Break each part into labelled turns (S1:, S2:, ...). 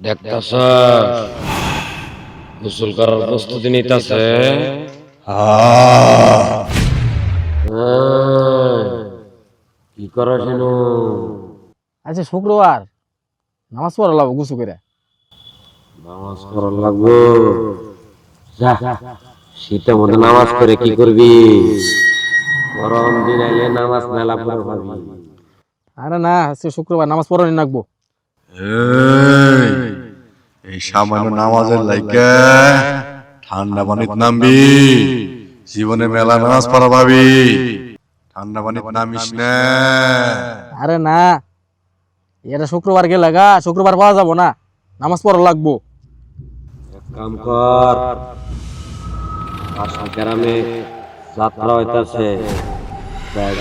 S1: দেখতাছ গোসল করার প্রস্তুতি নিতেছে। কি করা কেন?
S2: আচ্ছা শুক্রবার নামাজ পড়া লাগবো গুছু করে।
S1: নামাজ পড়া লাগবো? যা, শীতের মধ্যে নামাজ করে কি করবি? গরম দিন আইলে নামাজ মেলা পড়ে পাবি।
S2: আরে না, আজকে শুক্রবার নামাজ পড়ানি লাগবো।
S3: এই সামান্য নামাজের লাইগা ঠান্ডা পানিতে নামবি, জীবনে মেলা নামাজ পড়া পাবি। ঠান্ডা পানিতে নামিস না।
S2: আরে না, এটা শুক্রবার গেলে গা শুক্রবার পাওয়া যাবো না, নামাজ পড়া লাগবো।
S1: এক কাম কর, পাশা গ্রামে যাত্রা হইতাছে,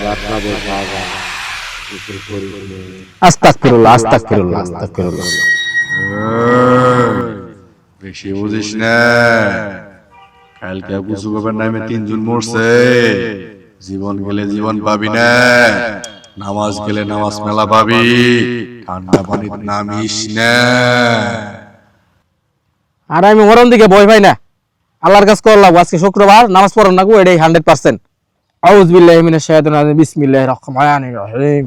S1: যাত্রা দেখা যা।
S2: আস্তাগফিরুল্লাহ, আস্তাগফিরুল্লাহ, আস্তাগফিরুল্লাহ।
S3: বেশি বুঝিস না। কালকে গুছু করবার নামে 3 জন মরছে। জীবন গেলে জীবন পাবি না, নামাজ গেলে নামাজ মেলা পাবি। ঠান্ডা পানিতে নামিস না।
S2: আর আমি ওরম দিকে ভয় পাই না, আল্লাহর কাছে করা লাগবো। আজকে শুক্রবার নামাজ পড়া লাগবো, এটাই 100%। আউযু বিল্লাহি মিনাশ শাইতানির রাজিম, বিসমিল্লাহির রহমানির রহিম।